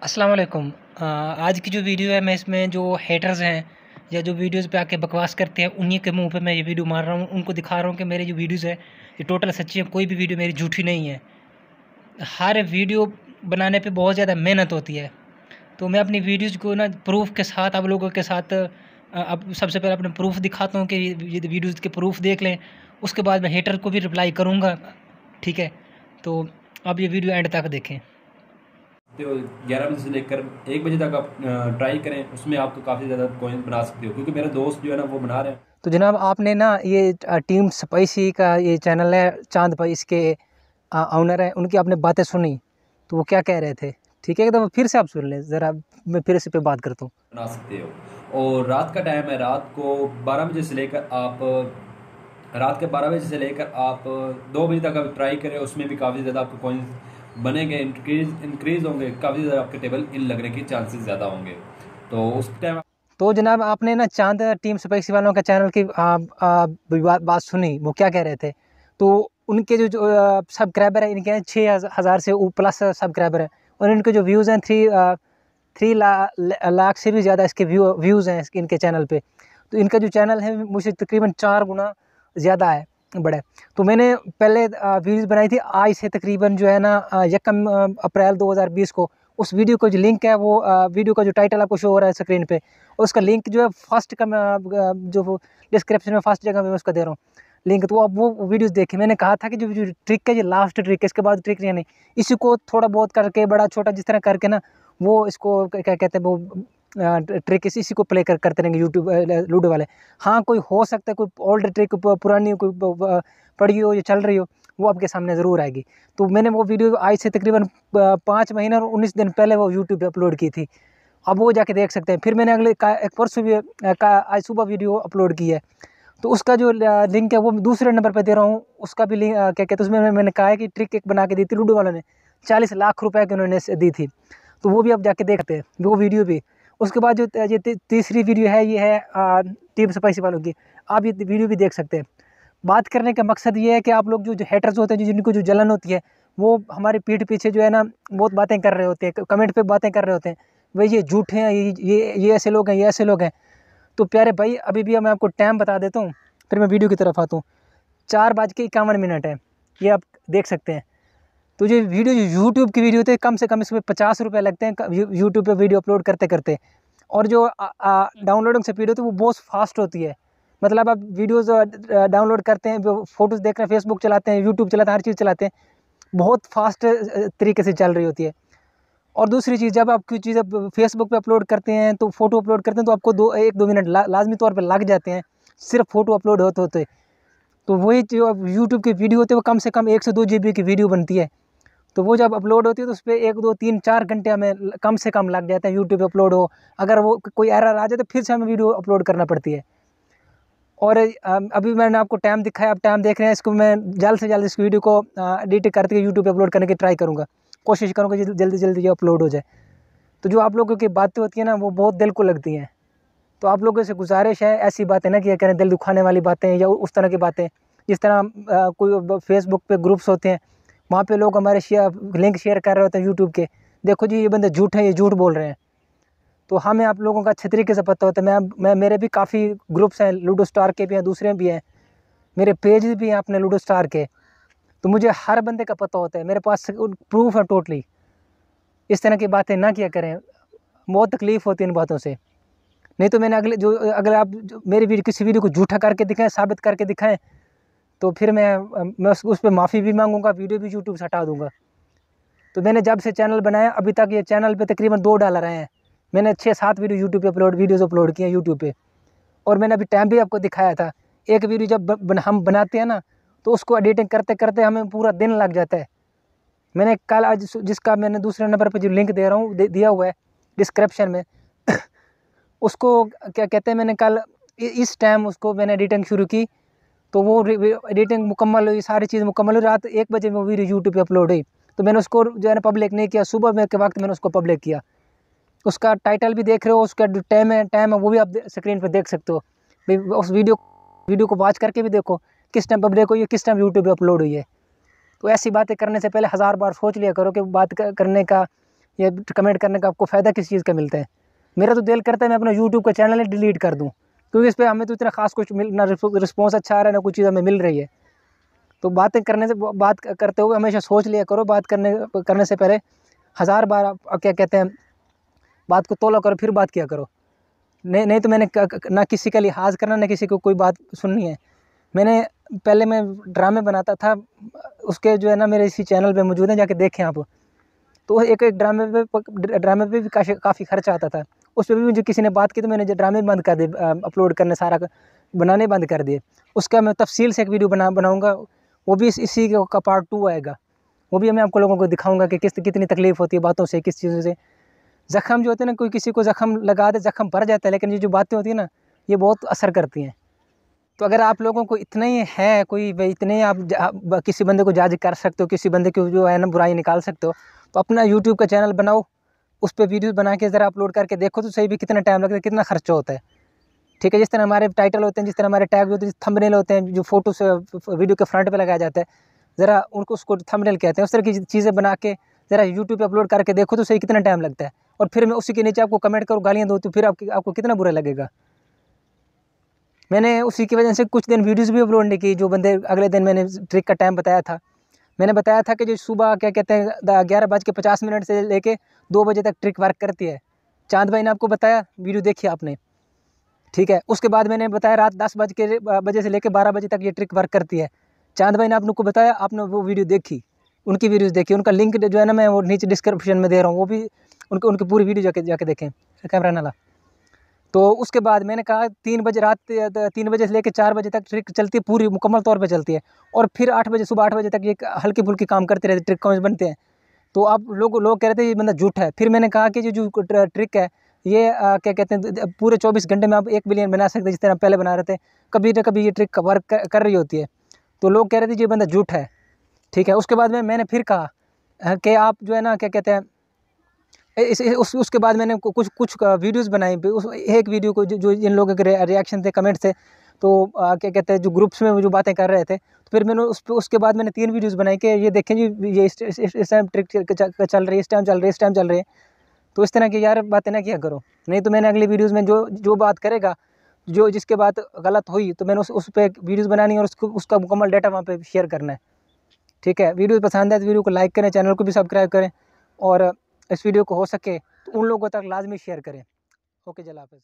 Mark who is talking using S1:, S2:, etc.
S1: अस्सलाम वालेकुम। आज की जो वीडियो है मैं इसमें जो हेटर्स हैं या जो वीडियोज़ पे आके बकवास करते हैं उन्हीं के मुंह पे मैं ये वीडियो मार रहा हूँ। उनको दिखा रहा हूँ कि मेरी जो वीडियोज़ है ये टोटल सच्ची है, कोई भी वीडियो मेरी झूठी नहीं है। हर वीडियो बनाने पे बहुत ज़्यादा मेहनत होती है, तो मैं अपनी वीडियोज़ को ना प्रूफ़ के साथ आप लोगों के साथ अब सबसे पहले अपने प्रूफ़ दिखाता हूँ कि ये वीडियोज़ के प्रूफ़ देख लें। उसके बाद मैं हेटर को भी रिप्लाई करूँगा, ठीक है? तो अब ये वीडियो एंड तक देखें।
S2: तो 11 बजे से लेकर 1 बजे तक आप ट्राई करें, उसमें आप तो काफ़ी ज़्यादा कॉइन बना सकते हो, क्योंकि मेरे दोस्त जो है ना वो बना रहे हैं।
S1: तो जनाब आपने ना ये टीम स्पाइसी का ये चैनल है, चांद भाई इसके ऑनर है, उनकी आपने बातें सुनी तो वो क्या कह रहे थे, ठीक है? तो फिर से आप सुन लें ज़रा, मैं फिर इस पे बात करता हूँ।
S2: बना सकते हो। और रात का टाइम है, रात के 12 बजे से लेकर आप 2 बजे तक आप ट्राई करें, उसमें भी काफ़ी ज़्यादा आपको कॉइन्स बनेंगे, इंक्रीज होंगे, काफ़ी ज़्यादा आपके टेबल इन लगने के चांसेस ज़्यादा होंगे। तो उस टाइम
S1: तो जनाब आपने ना चांद टीम स्पाइसी वालों का चैनल की बात सुनी, वो क्या कह रहे थे? तो उनके जो सब्सक्राइबर है, इनके 6,000 से प्लस सब्सक्राइबर है, और इनके जो व्यूज़ हैं 3 लाख से भी ज़्यादा इसके व्यूज़ हैं इनके चैनल पे। तो इनका जो चैनल है मुझसे तकरीबन 4 गुना ज़्यादा है, बड़ा है। तो मैंने पहले वीडियोज़ बनाई थी आज से तकरीबन जो है ना 1 अप्रैल 2020 को। उस वीडियो का जो लिंक है वो वीडियो का जो टाइटल आपको शो हो रहा है स्क्रीन पे, उसका लिंक जो है फर्स्ट का जो वो डिस्क्रिप्शन में फर्स्ट जगह मैं उसका दे रहा हूँ लिंक। तो आप वो वीडियोज़ देखें। मैंने कहा था कि जो ट्रिक है, ये लास्ट ट्रिक है, इसके बाद ट्रिक नहीं। इसी को थोड़ा बहुत करके, बड़ा छोटा जिस तरह करके ना, वो इसको क्या कहते हैं, वो ट्रिक इसी को प्ले करते रहेंगे यूट्यूब लूडो वाले। हाँ, कोई हो सकता है कोई ओल्ड ट्रिक पुरानी कोई पड़ी हो या चल रही हो, वो आपके सामने ज़रूर आएगी। तो मैंने वो वीडियो आज से तकरीबन 5 महीने और 19 दिन पहले वो यूट्यूब पे अपलोड की थी। अब वो जाके देख सकते हैं। फिर मैंने अगले एक परसों भी आज सुबह वीडियो अपलोड की है, तो उसका जो लिंक है वो दूसरे नंबर पे दे रहा हूँ। उसका भी लिंक क्या कहते हैं, उसमें मैंने कहा है कि ट्रिक एक बना के दी थी लूडो वालों ने, 40 लाख रुपए की उन्होंने दी थी। तो वो भी आप जाके देखते हैं वो वीडियो भी। उसके बाद जो ये तीसरी वीडियो है, ये है टीम स्पाइसी वालों की। आप ये वीडियो भी देख सकते हैं। बात करने का मकसद ये है कि आप लोग जो हेटर्स होते हैं, जिनको जो जलन होती है, वो हमारे पीठ पीछे जो है ना बहुत बातें कर रहे होते हैं, कमेंट पे बातें कर रहे होते हैं, भाई ये झूठे हैं, ये ऐसे लोग हैं, ये ऐसे लोग हैं। तो प्यारे भाई, अभी भी मैं आपको टाइम बता देता हूँ, फिर मैं वीडियो की तरफ आता हूँ। 4:51 है, ये आप देख सकते हैं। तो जो वीडियो जो यूट्यूब की वीडियो होती है, कम से कम इसमें 50 रुपये लगते हैं यूट्यूब पे वीडियो अपलोड करते करते। और जो डाउनलोडिंग स्पीड होती है वो बहुत फास्ट होती है। मतलब आप वीडियोज़ डाउनलोड करते हैं, फ़ोटोज़ देख रहे हैं, फेसबुक चलाते हैं, यूट्यूब चलाते हैं, हर चीज़ चलाते हैं, बहुत फास्ट तरीके से चल रही होती है। और दूसरी चीज़, जब आप कोई चीज़ अब फेसबुक पे अपलोड करते हैं, तो फ़ोटो अपलोड करते हैं, तो आपको 1-2 मिनट लाज़मी तौर पे लग जाते हैं, सिर्फ फ़ोटो अपलोड होते होते। तो वही जो अब यूट्यूब की वीडियो होती है वो कम से कम 1 से 2 जीबी की वीडियो बनती है। तो वो जब अपलोड होती है तो उसपे 1, 2, 3, 4 घंटे हमें कम से कम लग जाते हैं यूट्यूब पे अपलोड हो। अगर वो कोई एरर आ जाए तो फिर से हमें वीडियो अपलोड करना पड़ती है। और अभी मैंने आपको टाइम दिखाया, आप टाइम देख रहे हैं, इसको मैं जल्द से जल्द इस वीडियो को एडिट करके यूट्यूब पे अपलोड करने की ट्राई करूँगा। कोशिश करूँगा जल्दी जल्दी ये अपलोड हो जाए। तो जो आप लोगों की बातें होती हैं ना, वो बहुत दिल को लगती हैं। तो आप लोगों से गुजारिश है, ऐसी बातें ना किया करें, दिल दुखाने वाली बातें या उस तरह की बातें। जिस तरह कोई फेसबुक पे ग्रुप्स होते हैं, वहाँ पे लोग हमारे लिंक शेयर कर रहे होते हैं यूट्यूब के, देखो जी ये बंदे झूठ हैं, ये झूठ बोल रहे हैं। तो हमें आप लोगों का अच्छे तरीके से पता होता है। मैं मेरे भी काफ़ी ग्रुप्स हैं, लूडो स्टार के भी हैं, दूसरे भी हैं, मेरे पेज भी हैं अपने लूडो स्टार के। तो मुझे हर बंदे का पता होता है, मेरे पास प्रूफ है टोटली। इस तरह की बातें ना किया करें, बहुत तकलीफ़ होती है इन बातों से। नहीं तो मैंने अगर आप मेरी वीडियो किसी वीडियो को झूठा करके दिखाएं, साबित करके दिखाएं, तो फिर मैं उस पर माफ़ी भी मांगूंगा, वीडियो भी यूट्यूब से हटा दूंगा। तो मैंने जब से चैनल बनाया अभी तक ये चैनल पे तकरीबन 2 डॉलर आए हैं। मैंने 6-7 वीडियो वीडियोज़ अपलोड किए हैं यूट्यूब पे। और मैंने अभी टाइम भी आपको दिखाया था। एक वीडियो जब हम बनाते हैं ना, तो उसको एडिटिंग करते करते हमें पूरा दिन लग जाता है। मैंने कल आज जिसका मैंने दूसरे नंबर पर जो लिंक दे रहा हूँ, दिया हुआ है डिस्क्रिप्शन में, उसको क्या कहते हैं, मैंने कल इस टाइम उसको मैंने एडिटिंग शुरू की, तो वो एडिटिंग मुकम्मल हुई, सारी चीज़ मुकम्मल हुई, रात 1 बजे वो वीडियो यूट्यूब पे अपलोड हुई। तो मैंने उसको जो है ना पब्लिक नहीं किया, सुबह में के वक्त मैंने उसको पब्लिक किया। उसका टाइटल भी देख रहे हो, उसका जो टाइम है वो भी आप स्क्रीन पर देख सकते हो। भाई उस वीडियो को वॉच करके भी देखो किस टाइम पब्लिक हुई है, किस टाइम यूट्यूब पे अपलोड हुई है। तो ऐसी बातें करने से पहले 1000 बार सोच लिया करो कि बात करने का ये कमेंट करने का आपको फ़ायदा किस चीज़ का मिलता है? मेरा तो दिल करता है मैं अपना यूट्यूब का चैनल ही डिलीट कर दूँ, क्योंकि इस पे हमें तो इतना ख़ास कुछ ना रिस्पॉन्स अच्छा आ रहा है, ना कुछ चीज़ हमें मिल रही है। तो बातें करने से बात करते हुए हमेशा सोच लिया करो, बात करने से पहले 1000 बार आप क्या कहते हैं, बात को तौला करो फिर बात किया करो। नहीं तो मैंने ना किसी का लिहाज करना, ना किसी को कोई बात सुननी है। मैंने पहले मैं ड्रामे बनाता था, उसके जो है ना मेरे इसी चैनल पे मौजूद हैं, जाके देखें आप। तो एक ड्रामे पे भी काफ़ी खर्चा आता था। उस पे भी मुझे किसी ने बात की तो मैंने जो ड्रामे बंद कर दिए, अपलोड करने सारा बनाने बंद कर दिए। उसका मैं तफसील से एक वीडियो बनाऊँगा, वो भी इसी का पार्ट 2 आएगा। वो भी मैं आपको लोगों को दिखाऊँगा कि कितनी तकलीफ़ होती है बातों से, किस चीज़ों से। ज़ख़म जो होते हैं ना, कोई किसी को ज़ख़म लगा दे, ज़ख़म भर जाता है, लेकिन ये जो बातें होती हैं ना, ये बहुत असर करती हैं। तो अगर आप लोगों को इतना ही है, कोई भाई इतने आप किसी बंदे को जज कर सकते हो, किसी बंदे की जो है ना बुराई निकाल सकते हो, तो अपना यूट्यूब का चैनल बनाओ, उस पे वीडियोज़ बना के ज़रा अपलोड करके देखो तो सही भी कितना टाइम लगता है, कितना खर्चा होता है। ठीक है, जिस तरह हमारे टाइटल होते हैं, जिस तरह हमारे टैग होते हैं, थंबनेल होते हैं, जो फ़ोटो से वीडियो के फ्रंट पे लगाया जाता है, ज़रा उसको थंबनेल कहते हैं। उस तरह की चीज़ें बना के ज़रा यूट्यूब पे अपलोड करके देखो तो सही कितना टाइम लगता है। और फिर मैं उसी के नीचे आपको कमेंट करूँ, गालियाँ दूँ, तो फिर आपको कितना बुरा लगेगा। मैंने उसी की वजह से कुछ दिन वीडियोज़ भी अपलोड नहीं की। जो बंदे अगले दिन मैंने ट्रिक का टाइम बताया था, मैंने बताया था कि जो सुबह क्या कहते हैं 11:50 से लेके 2 बजे तक ट्रिक वर्क करती है। चाँद भाई ने आपको बताया, वीडियो देखी आपने, ठीक है। उसके बाद मैंने बताया रात 10 बजे से लेके 12 बजे तक ये ट्रिक वर्क करती है। चाँद भाई ने आपको बताया, आपने वो वीडियो देखी, उनकी वीडियोज़ देखी। उनका लिंक जो है ना मैं वो नीचे डिस्क्रिप्शन में दे रहा हूँ, वो भी उनकी पूरी वीडियो जाके देखें। कैमरा नाला। तो उसके बाद मैंने कहा 3 बजे रात 3 बजे से लेके 4 बजे तक ट्रिक चलती है, पूरी मुकम्मल तौर पे चलती है। और फिर 8 बजे, सुबह 8 बजे तक ये हल्की-फुल्की काम करते रहते, ट्रिक कॉइन्स बनते हैं। तो आप लोग कह रहे थे ये बंदा झूठा है। फिर मैंने कहा कि जो ट्रिक है ये क्या कहते हैं पूरे 24 घंटे में आप 1 बिलियन बना सकते हैं, जिस तरह पहले बना रहे थे। कभी ना कभी ये ट्रिक वर्क कर रही होती है। तो लोग कह रहे थे ये बंदा झूठा है, ठीक है। उसके बाद मैंने फिर कहा कि आप जो है ना क्या कहते हैं उसके बाद मैंने कुछ वीडियोज़ बनाई। उस एक वीडियो को जो जिन लोगों के रिएक्शन थे, कमेंट थे, तो क्या कहते हैं जो ग्रुप्स में वो जो बातें कर रहे थे, तो फिर मैंने उसके बाद मैंने 3 वीडियोज़ बनाई कि ये देखें जी, ये इस टाइम ट्रिक चल रही है, इस टाइम चल रही है, इस टाइम चल रही है। तो इस तरह की यार बातें ना किया करो, नहीं तो मैंने अगली वीडियोज़ में जो बात करेगा, जिसके बात गलत हुई, तो मैंने उस पे वीडियोज़ बनानी है और उसका मुकम्मल डाटा वहाँ पे शेयर करना है, ठीक है। वीडियो पसंद है तो वीडियो को लाइक करें, चैनल को भी सब्सक्राइब करें, और इस वीडियो को हो सके तो उन लोगों तक लाजमी शेयर करें। ओके, जल्द हाफ़िज़।